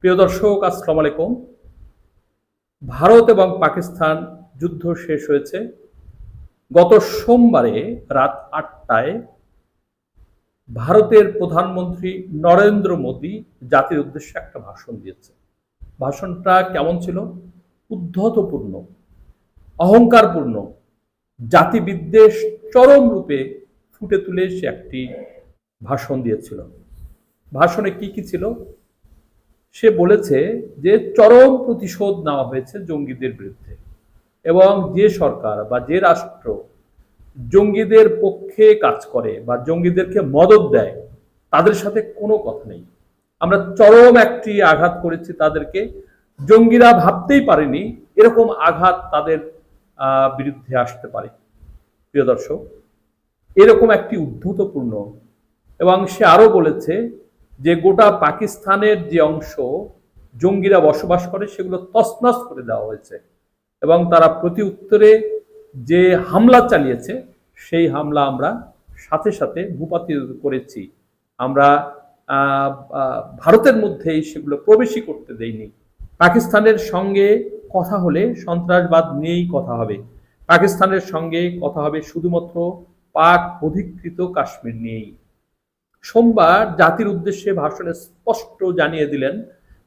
প্রিয় দর্শক, আসসালামু আলাইকুম। ভারত এবং পাকিস্তান যুদ্ধ শেষ হয়েছে। গত সোমবারে রাত ৮টায় ভারতের প্রধানমন্ত্রী নরেন্দ্র মোদী জাতির উদ্দেশ্যে একটা ভাষণ দিয়েছে। ভাষণটা কেমন ছিল? উদ্ধতপূর্ণ, অহংকারপূর্ণ, জাতিবিদ্বেষ চরম রূপে ফুটে তুলে সে একটি ভাষণ দিয়েছিল। ভাষণে কি কি ছিল? সে বলেছে যে চরম প্রতিশোধ নেওয়া হয়েছে জঙ্গিদের বিরুদ্ধে, এবং যে সরকার বা যে রাষ্ট্র জঙ্গিদের পক্ষে কাজ করে বা জঙ্গিদেরকে মদদ দেয় তাদের সাথে কোনো কথা নেই। আমরা চরম একটি আঘাত করেছি তাদেরকে। জঙ্গিরা ভাবতেই পারেনি এরকম আঘাত তাদের বিরুদ্ধে আসতে পারে। প্রিয় দর্শক, এরকম একটি উদ্ধতপূর্ণ, এবং সে আরো বলেছে যে গোটা পাকিস্তানের যে অংশ জঙ্গিরা বসবাস করে সেগুলো তছনছ করে দেওয়া হয়েছে, এবং তারা প্রতি উত্তরে যে হামলা চালিয়েছে সেই হামলা আমরা সাথে সাথে ভূপাতিত করেছি। আমরা ভারতের মধ্যেই সেগুলো প্রবেশই করতে দেইনি। পাকিস্তানের সঙ্গে কথা হলে সন্ত্রাসবাদ নিয়েই কথা হবে। পাকিস্তানের সঙ্গে কথা হবে শুধুমাত্র পাক অধিকৃত কাশ্মীর নিয়েই। সোমবার জাতির উদ্দেশ্যে ভাষণে স্পষ্ট জানিয়ে দিলেন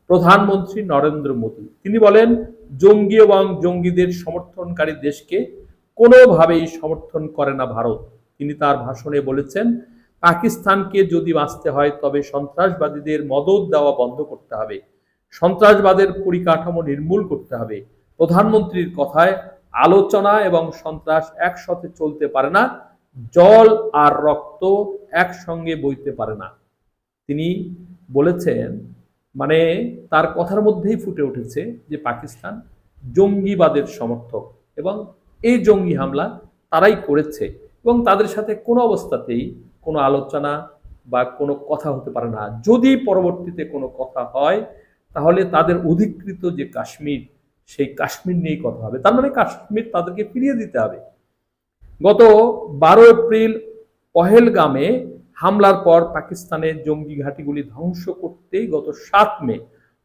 প্রধানমন্ত্রী নরেন্দ্র মোদী। তিনি বলেন, জঙ্গি এবং জঙ্গিদের সমর্থনকারী দেশকে কোনোভাবেই সমর্থন করে না ভারত। তিনি তার ভাষণে বলেছেন, পাকিস্তানকে যদি বাঁচতে হয় তবে সন্ত্রাসবাদীদের মদদ দেওয়া বন্ধ করতে হবে, সন্ত্রাসবাদের পরিকাঠামো নির্মূল করতে হবে। প্রধানমন্ত্রীর কথায় আলোচনা এবং সন্ত্রাস একসাথে চলতে পারে না, জল আর রক্ত একসঙ্গে বইতে পারে না। তিনি বলেছেন, মানে তার কথার মধ্যেই ফুটে উঠেছে যে পাকিস্তান জঙ্গিবাদের সমর্থক, এবং এই জঙ্গি হামলা তারাই করেছে, এবং তাদের সাথে কোনো অবস্থাতেই কোনো আলোচনা বা কোনো কথা হতে পারে না। যদি পরবর্তীতে কোনো কথা হয় তাহলে তাদের অধিকৃত যে কাশ্মীর, সেই কাশ্মীর নিয়েই কথা হবে। তার মানে কাশ্মীর তাদেরকে ফিরিয়ে দিতে হবে। গত ১২ এপ্রিল পহেলগামে হামলার পর পাকিস্তানের জঙ্গি ঘাঁটিগুলি ধ্বংস করতেই গত ৭ মে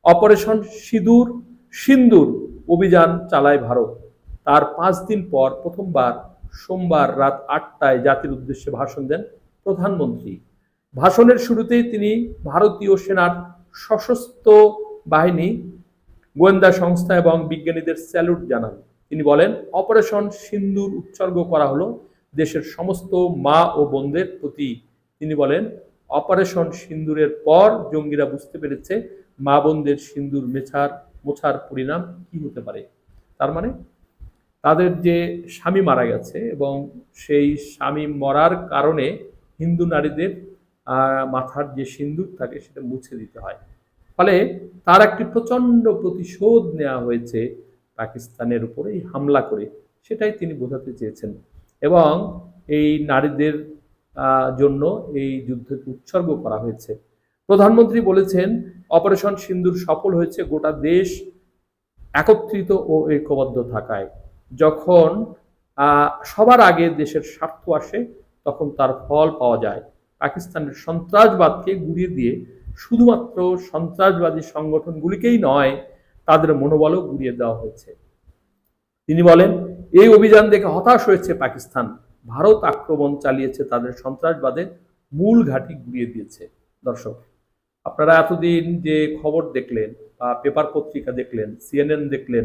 অপারেশন সিন্দুর অভিযান চালায় ভারত। তার ৫ দিন পর প্রথমবার সোমবার রাত ৮টায় জাতির উদ্দেশ্যে ভাষণ দেন প্রধানমন্ত্রী। ভাষণের শুরুতেই তিনি ভারতীয় সেনার সশস্ত্র বাহিনী, গোয়েন্দা সংস্থা এবং বিজ্ঞানীদের স্যালুট জানান। তিনি বলেন, অপারেশন সিন্দুর উৎসর্গ করা হলো দেশের সমস্ত মা ও বোনদের প্রতি। তিনি বলেন, অপারেশন সিন্দুরের পর জঙ্গিরা বুঝতে পেরেছে মা বোনদের সিন্দুর মোছার পরিণাম কি হতে পারে। তার মানে তাদের যে স্বামী মারা গেছে এবং সেই স্বামী মরার কারণে হিন্দু নারীদের মাথার যে সিন্দুর থাকে সেটা মুছে দিতে হয়। ফলে তার একটি প্রচন্ড প্রতিশোধ নেওয়া হয়েছে পাকিস্তানের উপরে এই হামলা করে, সেটাই তিনি বোঝাতে চেয়েছেন। এবং এই নারীদের জন্য এই যুদ্ধকে উৎসর্গ করা হয়েছে। প্রধানমন্ত্রী বলেছেন, অপারেশন সিন্দুর সফল হয়েছে গোটা দেশ একত্রিত ও ঐক্যবদ্ধ থাকায়। যখন সবার আগে দেশের স্বার্থ আসে তখন তার ফল পাওয়া যায়। পাকিস্তানের সন্ত্রাসবাদকে গুড়িয়ে দিয়ে শুধুমাত্র সন্ত্রাসবাদী সংগঠনগুলিকেই নয়, তাদের মনোবলও গুড়িয়ে দেওয়া হয়েছে। তিনি বলেন, এই অভিযান দেখে হতাশ হয়েছে পাকিস্তান। ভারত আক্রমণ চালিয়েছে তাদের সন্ত্রাসবাদের মূল ঘাঁটি গুড়িয়ে দিয়েছে। দর্শক, আপনারা এতদিন যে খবর দেখলেন বা পেপার পত্রিকা দেখলেন, CNN দেখলেন,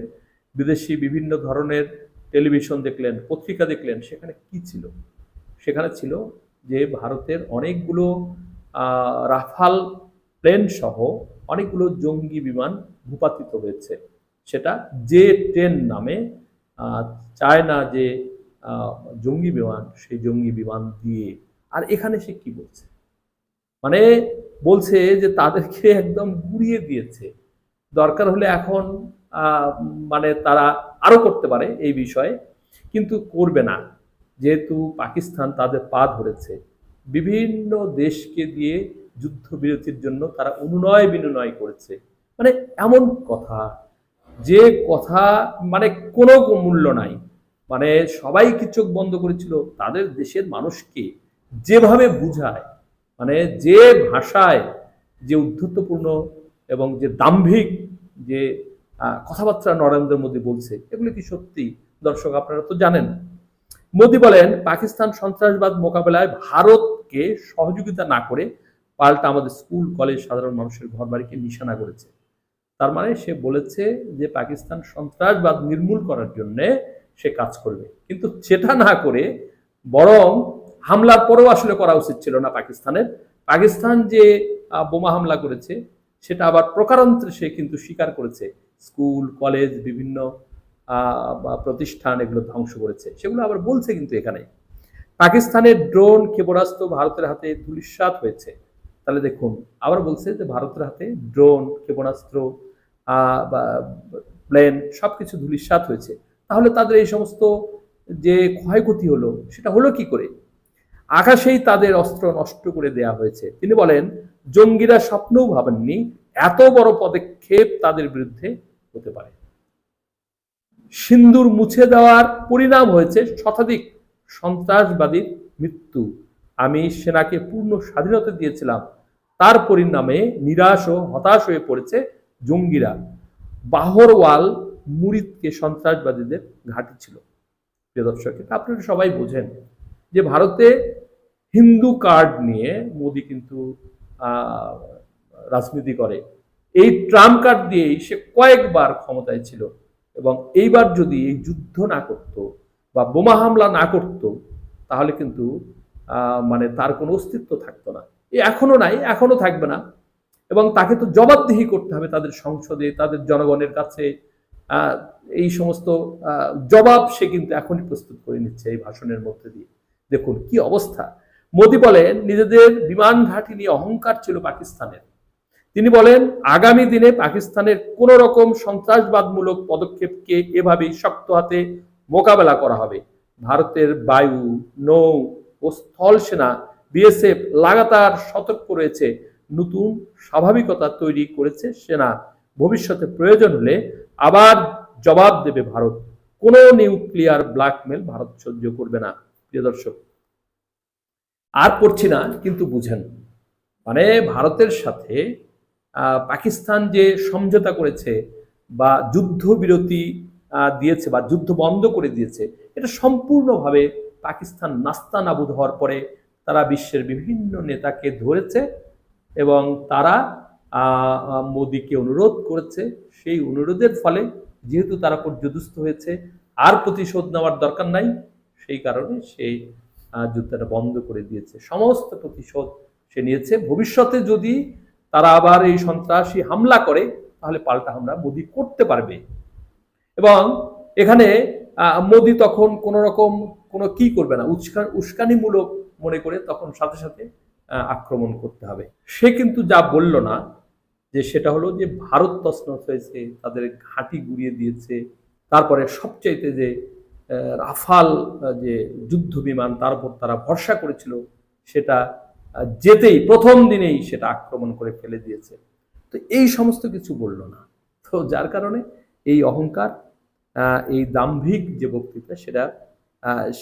বিদেশি বিভিন্ন ধরনের টেলিভিশন দেখলেন, পত্রিকা দেখলেন, সেখানে কি ছিল? সেখানে ছিল যে ভারতের অনেকগুলো রাফাল প্লেন সহ অনেকগুলো জঙ্গি বিমান ভূপাতিত হয়েছে। সেটা J-10 নামে চায়না যে জঙ্গি বিমান, সেই জঙ্গি বিমান দিয়ে। আর এখানে সে কি বলছে? মানে বলছে যে তাদেরকে একদম গুড়িয়ে দিয়েছে। দরকার হলে এখন মানে তারা আরো করতে পারে এই বিষয়ে, কিন্তু করবে না, যেহেতু পাকিস্তান তাদের পা ধরেছে। বিভিন্ন দেশকে দিয়ে যুদ্ধবিরতির জন্য তারা অনুনয় বিনয় করেছে। মানে এমন কথা, যে কথা মানে কোনো মূল্য নাই। মানে সবাই কি চোখ বন্ধ করেছিল? তাদের দেশের মানুষকে যেভাবে বুঝায়, মানে যে ভাষায়, যে উদ্ধতপূর্ণ এবং যে দাম্ভিক যে কথাবার্তা নরেন্দ্র মোদী বলছে, এগুলো কি সত্যি? দর্শক আপনারা তো জানেন। মোদী বলেন, পাকিস্তান সন্ত্রাসবাদ মোকাবেলায় ভারতকে সহযোগিতা না করে পাল্টা আমাদের স্কুল কলেজ সাধারণ মানুষের ঘরবাড়িকে নিশানা করেছে। তার মানে সে বলেছে যে পাকিস্তান সন্ত্রাসবাদ নির্মূল করার জন্য সে কাজ করবে, কিন্তু সেটা না করে বরং হামলার পরেও আসলে করা উচিত ছিল না পাকিস্তানের। পাকিস্তান যে বোমা হামলা করেছে সেটা আবার প্রকারান্তরে সে কিন্তু স্বীকার করেছে, স্কুল কলেজ বিভিন্ন প্রতিষ্ঠান এগুলো ধ্বংস করেছে, সেগুলো আবার বলছে কিন্তু এখানে। পাকিস্তানের ড্রোন ক্ষেপণাস্ত্র ভারতের হাতে ধূলিসাৎ হয়েছে। তাহলে দেখুন, আবার বলছে যে ভারতের হাতে ড্রোন ক্ষেপণাস্ত্র বা প্লেন সবকিছু ধূলিসাৎ হয়েছে। তাহলে তাদের এই সমস্ত যে ক্ষয়ক্ষতি হলো সেটা হলো কি করে? আকাশেই তাদের অস্ত্র নষ্ট করে দেয়া হয়েছে। তিনি বলেন, জঙ্গিরা স্বপ্নও ভাবেননি এত বড় পদক্ষেপ তাদের বিরুদ্ধে হতে পারে। সিন্দুর মুছে দেওয়ার পরিণাম হয়েছে শতাধিক সন্ত্রাসবাদীর মৃত্যু। আমি সেনাকে পূর্ণ স্বাধীনতা দিয়েছিলাম, তার পরিণামে নিরাশ ও হতাশ হয়ে পড়েছে জঙ্গিরা। বাহরওয়াল মুরিদকে সন্ত্রাসবাদীদের ঘাঁটি ছিল। প্রিয় দর্শক, আপনারা সবাই বোঝেন যে ভারতে হিন্দু কার্ড নিয়ে মোদী কিন্তু রাজনীতি করে। এই ট্রাম্প কার্ড দিয়েই সে কয়েকবার ক্ষমতায় ছিল, এবং এইবার যদি এই যুদ্ধ না করত বা বোমা হামলা না করত তাহলে কিন্তু মানে তার কোনো অস্তিত্ব থাকতো না। এখনো নাই, এখনো থাকবে না। এবং তাকে তো জবাবদিহি করতে হবে তাদের সংসদে, তাদের জনগণের কাছে। এই সমস্ত জবাব সে কিন্তু এখনই প্রস্তুত করে নিচ্ছে এই ভাষণের মধ্যে দিয়ে। দেখুন কি অবস্থা। মোদী বলেন, নিজেদের বিমান ঘাঁটি নিয়ে অহংকার ছিল পাকিস্তানের। তিনি বলেন, আগামী দিনে পাকিস্তানের কোন রকম সন্ত্রাসবাদমূলক পদক্ষেপকে এভাবেই শক্ত হাতে মোকাবেলা করা হবে। ভারতের বায়ু, নৌ ও স্থল সেনা বিএসএফ লাগাতার সতর্ক রয়েছে। নতুন স্বাভাবিকতা তৈরি করেছে সেনা। ভবিষ্যতে প্রয়োজন হলে আবার জবাব দেবে ভারত। কোন নিউক্লিয়ার ব্ল্যাকমেল ভারত সহ্য করবে না। প্রিয় দর্শক, আর পড়ছি না, কিন্তু বুঝেন, মানে ভারতের সাথে পাকিস্তান যে সমঝোতা করেছে বা যুদ্ধবিরতি দিয়েছে বা যুদ্ধ বন্ধ করে দিয়েছে, এটা সম্পূর্ণভাবে পাকিস্তান নাস্তানাবুদ হওয়ার পরে তারা বিশ্বের বিভিন্ন নেতাকে ধরেছে এবং তারা মোদীকে অনুরোধ করেছে। সেই অনুরোধের ফলে যেহেতু তারা পর্যদস্ত হয়েছে, আর প্রতিশোধ নেওয়ার দরকার নাই, সেই কারণে সেই যুদ্ধটা বন্ধ করে দিয়েছে। সমস্ত প্রতিশোধ সে নিয়েছে। ভবিষ্যতে যদি তারা আবার এই সন্ত্রাসী হামলা করে তাহলে পাল্টা হামলা মোদী করতে পারবে। এবং এখানে মোদী তখন কোন রকম কোনো কি করবে না, উস্কানিমূলক মনে করে তখন সাথে সাথে আক্রমণ করতে হবে। সে কিন্তু যা বলল না, যে সেটা হলো যে ভারত তছনছ হয়েছে, তাদের ঘাঁটি গুড়িয়ে দিয়েছে, তারপরে সবচাইতে যে রাফাল যে যুদ্ধ বিমান তার উপর তারা ভরসা করেছিল সেটা যেতেই প্রথম দিনেই সেটা আক্রমণ করে ফেলে দিয়েছে। তো এই সমস্ত কিছু বলল না। তো যার কারণে এই অহংকার, এই দাম্ভিক যে বক্তৃতা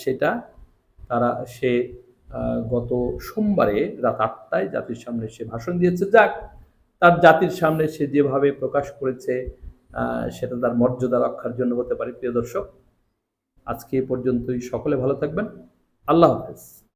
সেটা সে গত সোমবারে রাত 8টায় জাতির সামনে সে ভাষণ দিয়েছে। যাক, তার জাতির সামনে সে যেভাবে প্রকাশ করেছে সেটা তার মর্যাদা রক্ষার জন্য হতে পারে। প্রিয় দর্শক, আজকে এ পর্যন্তই। সকলে ভালো থাকবেন। আল্লাহ হাফেজ।